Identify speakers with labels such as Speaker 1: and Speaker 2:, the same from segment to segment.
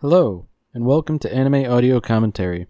Speaker 1: Hello, and welcome to Anime Audio Commentary.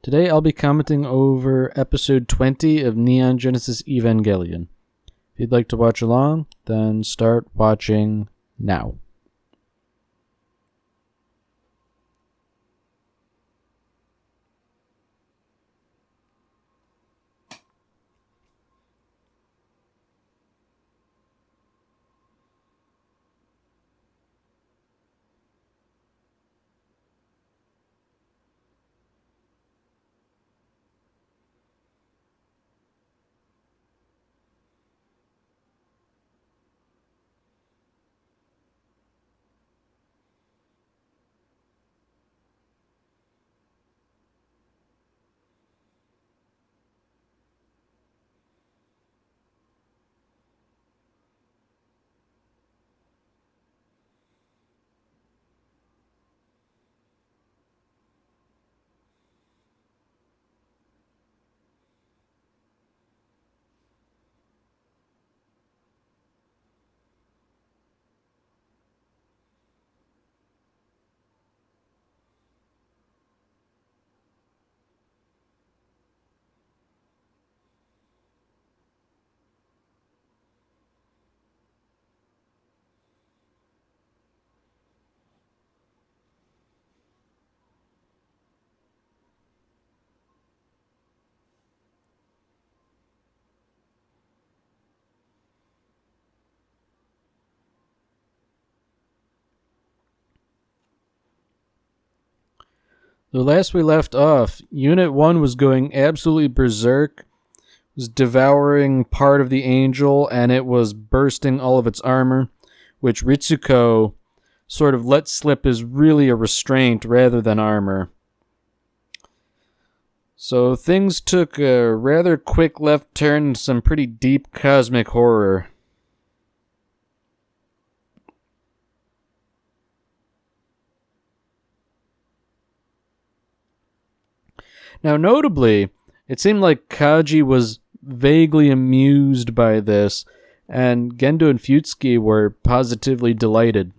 Speaker 1: Today I'll be commenting over episode 20 of Neon Genesis Evangelion. If you'd like to watch along, then start watching now. The last we left off, Unit 1 was going absolutely berserk, was devouring part of the angel, and it was bursting all of its armor, which Ritsuko sort of let slip as really a restraint rather than armor. So things took a rather quick left turn into some pretty deep cosmic horror. Now, notably, it seemed like Kaji was vaguely amused by this, and Gendo and Futsuki were positively delighted.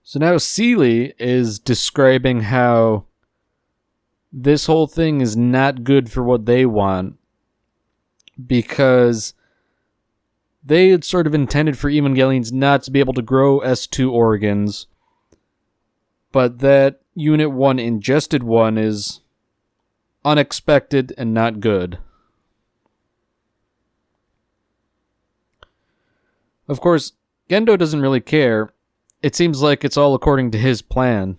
Speaker 1: So now Seely is describing how this whole thing is not good for what they want, because they had sort of intended for Evangelions not to be able to grow S2 organs, but that Unit 1 ingested one is unexpected and not good. Of course, Gendo doesn't really care. It seems like it's all according to his plan.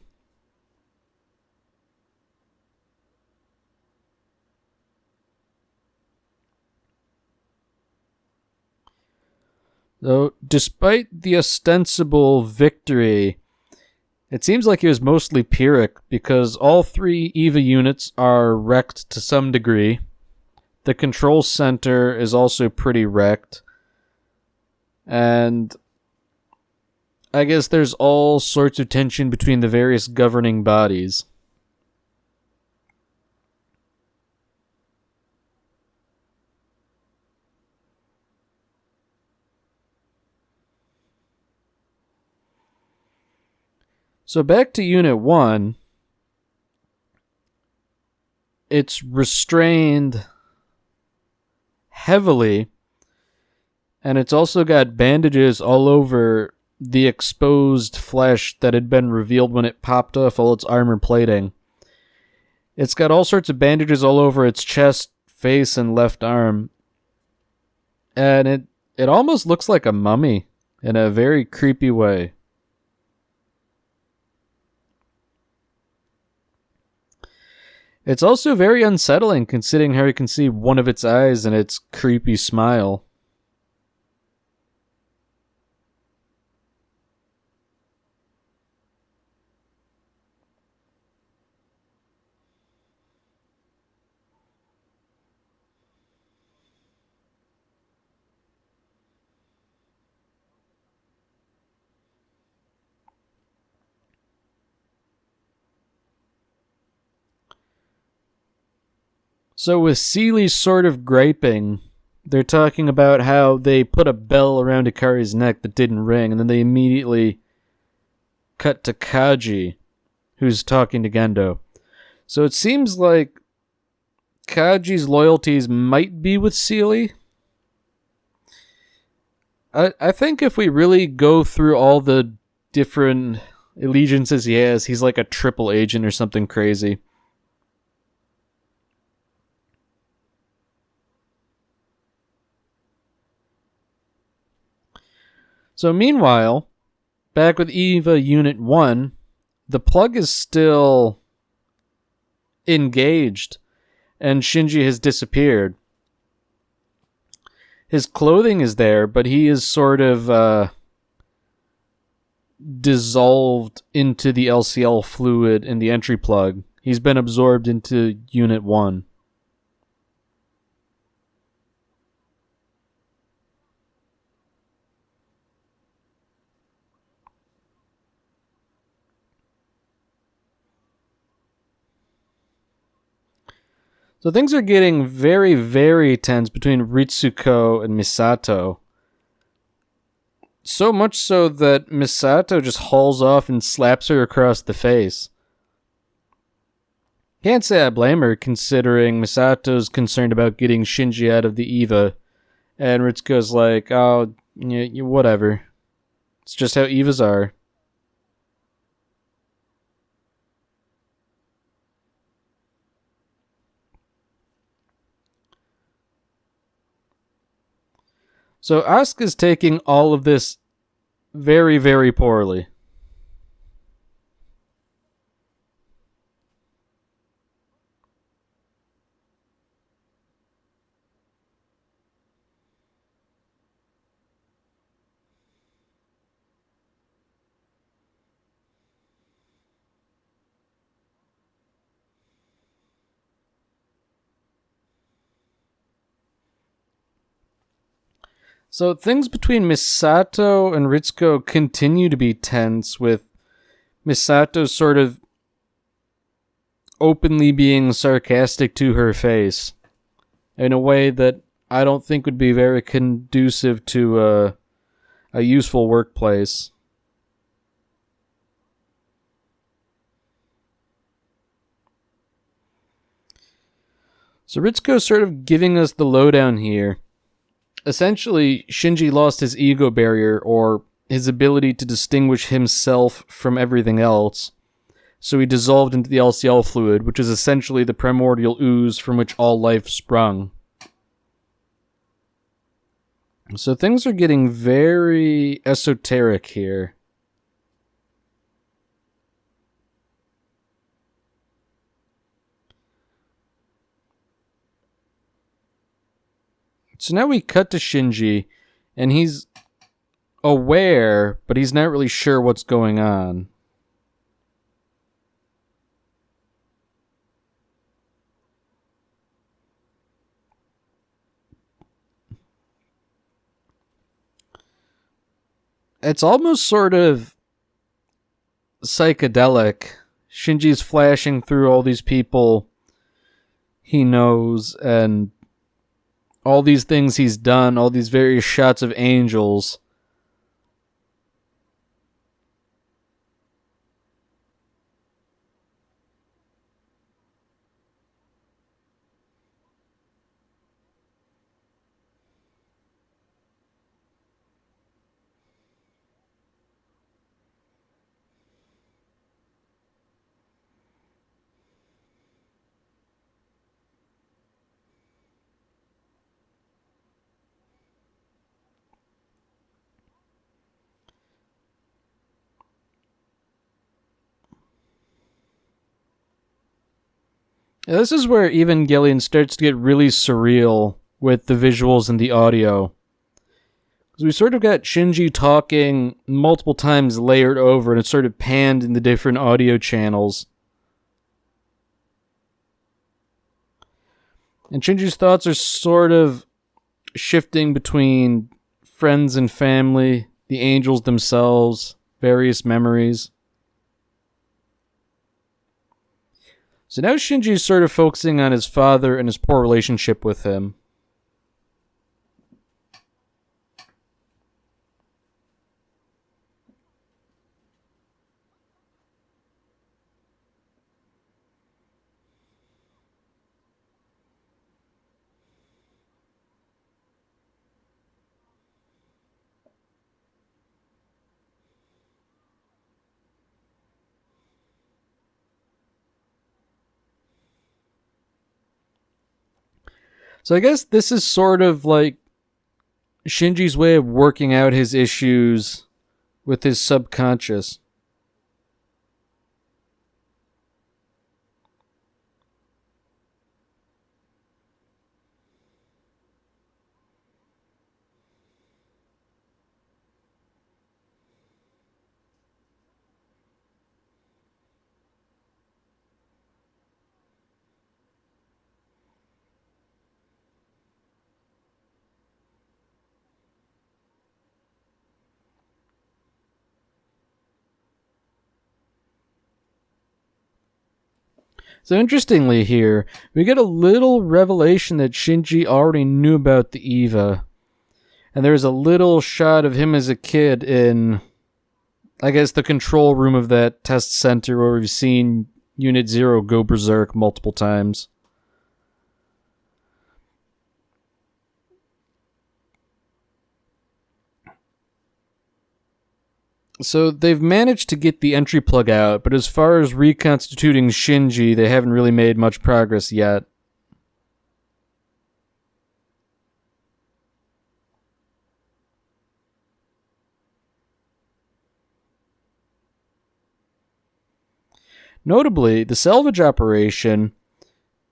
Speaker 1: Though, despite the ostensible victory, it seems like he was mostly Pyrrhic, because all three EVA units are wrecked to some degree. The control center is also pretty wrecked. And I guess there's all sorts of tension between the various governing bodies. So back to Unit 1, it's restrained heavily, and it's also got bandages all over the exposed flesh that had been revealed when it popped off all its armor plating. It's got all sorts of bandages all over its chest, face, and left arm, and it almost looks like a mummy in a very creepy way. It's also very unsettling considering how you can see one of its eyes and its creepy smile. So with Seely sort of griping they're talking about how they put a bell around Ikari's neck that didn't ring, and then they immediately cut to Kaji, who's talking to Gendo. So it seems like Kaji's loyalties might be with Seely. I think if we really go through all the different allegiances he has, he's like a triple agent or something crazy. So meanwhile, back with EVA Unit 1, the plug is still engaged, and Shinji has disappeared. His clothing is there, but he is sort of dissolved into the LCL fluid in the entry plug. He's been absorbed into Unit 1. So things are getting very, very tense between Ritsuko and Misato. So much so that Misato just hauls off and slaps her across the face. Can't say I blame her, considering Misato's concerned about getting Shinji out of the EVA, and Ritsuko's like, oh, yeah, whatever. It's just how EVAs are. So Asuka's taking all of this very, very poorly. So things between Misato and Ritsuko continue to be tense, with Misato sort of openly being sarcastic to her face in a way that I don't think would be very conducive to a useful workplace. So Ritsuko's sort of giving us the lowdown here. Essentially, Shinji lost his ego barrier, or his ability to distinguish himself from everything else, so he dissolved into the LCL fluid, which is essentially the primordial ooze from which all life sprung. So things are getting very esoteric here. So now we cut to Shinji, and he's aware, but he's not really sure what's going on. It's almost sort of psychedelic. Shinji's flashing through all these people he knows, and all these things he's done, all these various shots of angels. Now, this is where Evangelion starts to get really surreal with the visuals and the audio. Because we sort of got Shinji talking multiple times layered over, and it's sort of panned in the different audio channels. And Shinji's thoughts are sort of shifting between friends and family, the angels themselves, various memories. So now Shinji's sort of focusing on his father and his poor relationship with him. So I guess this is sort of like Shinji's way of working out his issues with his subconscious. So interestingly here, we get a little revelation that Shinji already knew about the Eva. And there's a little shot of him as a kid in, I guess, the control room of that test center where we've seen Unit Zero go berserk multiple times. So they've managed to get the entry plug out, but as far as reconstituting Shinji, they haven't really made much progress yet. Notably, the salvage operation,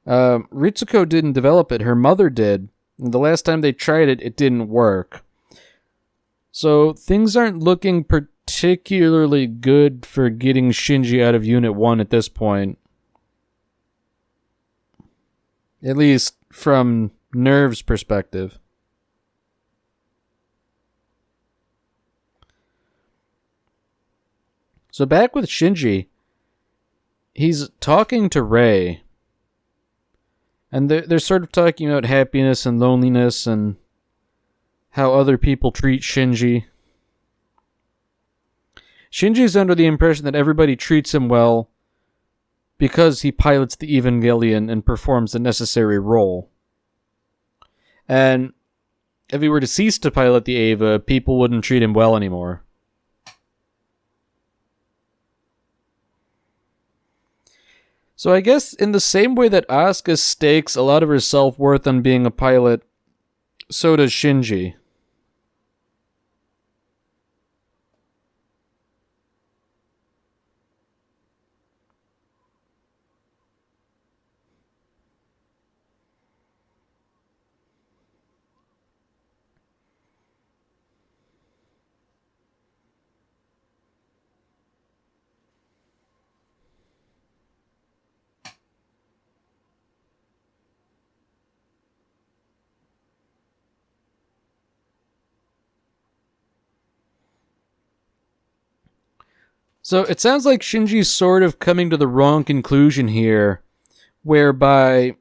Speaker 1: Ritsuko didn't develop it, her mother did. And the last time they tried it, it didn't work. So things aren't looking particularly good for getting Shinji out of Unit 1 at this point. At least from Nerve's perspective. So back with Shinji, he's talking to Rei. And they're sort of talking about happiness and loneliness and how other people treat Shinji. Shinji's under the impression that everybody treats him well because he pilots the Evangelion and performs the necessary role. And if he were to cease to pilot the Eva, people wouldn't treat him well anymore. So I guess in the same way that Asuka stakes a lot of her self-worth on being a pilot, so does Shinji. So it sounds like Shinji's sort of coming to the wrong conclusion here, whereby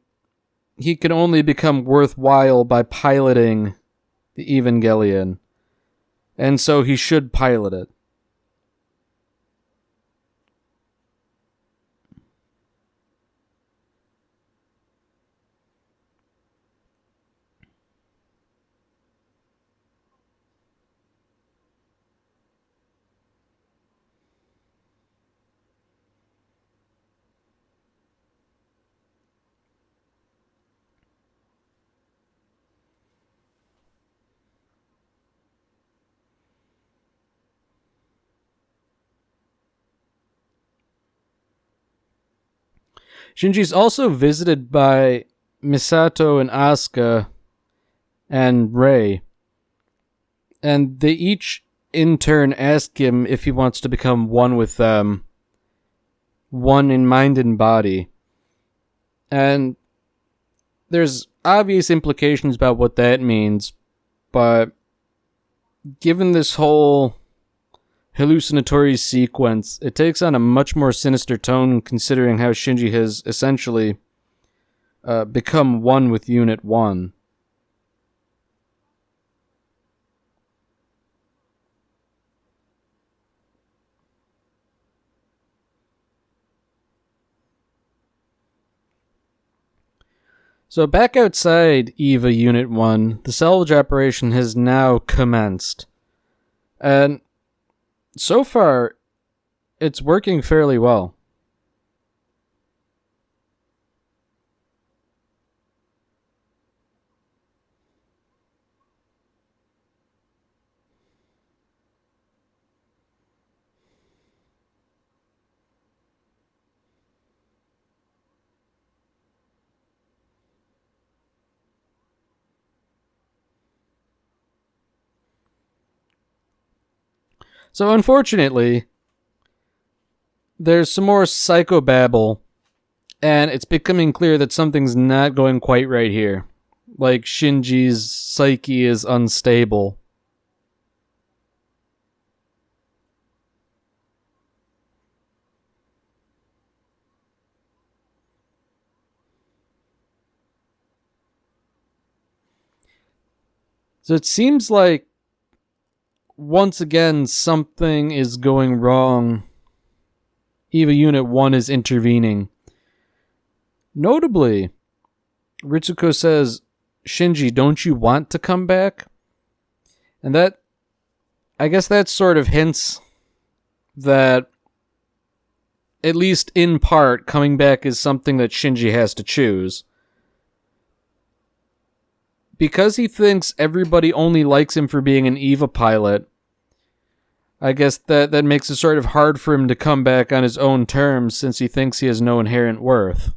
Speaker 1: he can only become worthwhile by piloting the Evangelion, and so he should pilot it. Shinji's also visited by Misato and Asuka and Rei, and they each in turn ask him if he wants to become one with them, one in mind and body. And there's obvious implications about what that means, but given this whole hallucinatory sequence, it takes on a much more sinister tone considering how Shinji has essentially become one with Unit 1. So back outside EVA Unit 1, the salvage operation has now commenced. And so far, it's working fairly well. So unfortunately, there's some more psychobabble, and it's becoming clear that something's not going quite right here. Like Shinji's psyche is unstable. So it seems like, once again, something is going wrong. EVA Unit 1 is intervening. Notably, Ritsuko says, Shinji, don't you want to come back? And that, I guess that sort of hints that, at least in part, coming back is something that Shinji has to choose. Because he thinks everybody only likes him for being an EVA pilot, I guess that makes it sort of hard for him to come back on his own terms, since he thinks he has no inherent worth.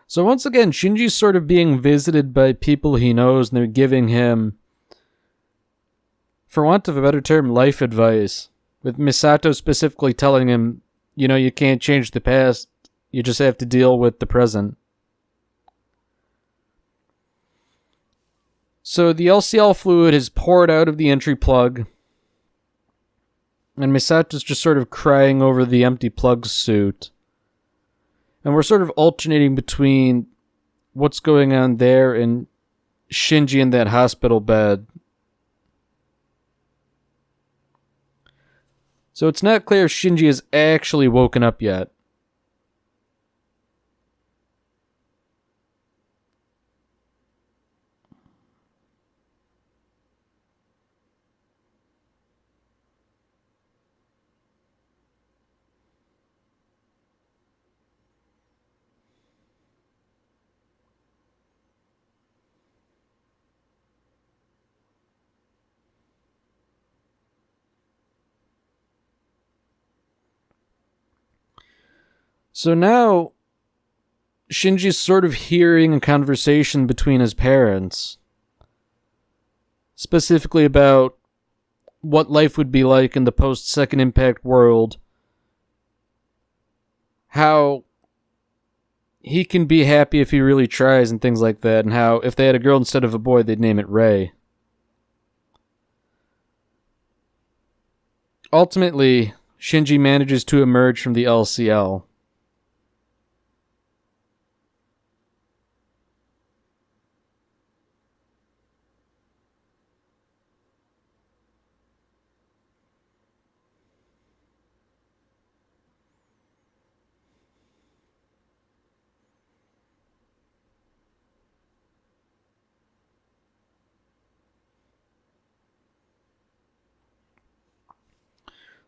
Speaker 1: So once again, Shinji's sort of being visited by people he knows, and they're giving him, for want of a better term, life advice. With Misato specifically telling him, you can't change the past, you just have to deal with the present. So the LCL fluid is poured out of the entry plug, and Misato's just sort of crying over the empty plug suit. And we're sort of alternating between what's going on there and Shinji in that hospital bed. So it's not clear if Shinji has actually woken up yet. So now, Shinji's sort of hearing a conversation between his parents, specifically about what life would be like in the post-Second Impact world, how he can be happy if he really tries and things like that, and how if they had a girl instead of a boy, they'd name it Rei. Ultimately, Shinji manages to emerge from the LCL.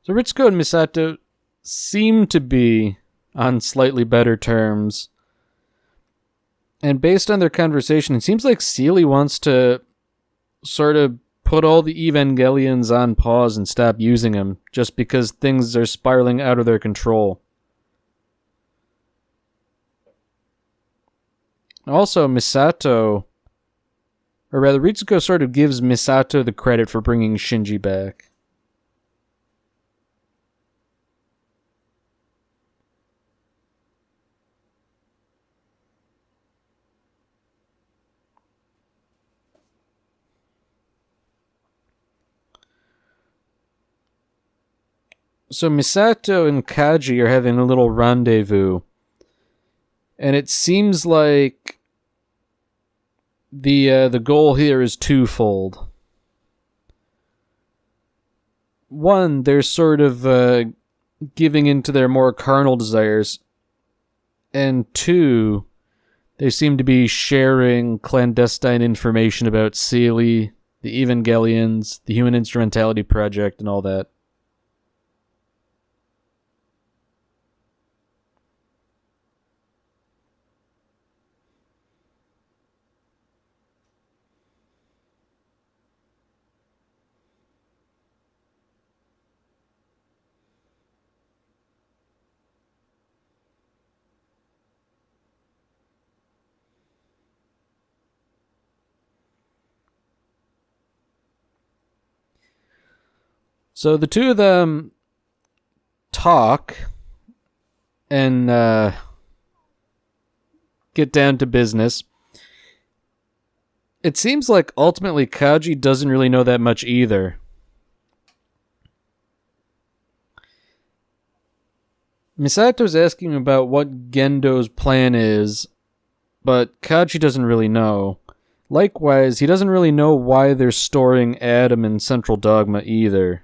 Speaker 1: So Ritsuko and Misato seem to be on slightly better terms. And based on their conversation, it seems like Seely wants to sort of put all the Evangelions on pause and stop using them, just because things are spiraling out of their control. Also, Ritsuko sort of gives Misato the credit for bringing Shinji back. So Misato and Kaji are having a little rendezvous. And it seems like the goal here is twofold. One, they're sort of giving into their more carnal desires. And two, They seem to be sharing clandestine information about Sealy, the Evangelions, the Human Instrumentality Project, and all that. So the two of them talk and get down to business. It seems like ultimately Kaji doesn't really know that much either. Misato's asking about what Gendo's plan is, but Kaji doesn't really know. Likewise, he doesn't really know why they're storing Adam in Central Dogma either.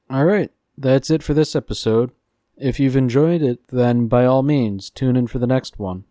Speaker 1: Alright, that's it for this episode. If you've enjoyed it, then by all means, tune in for the next one.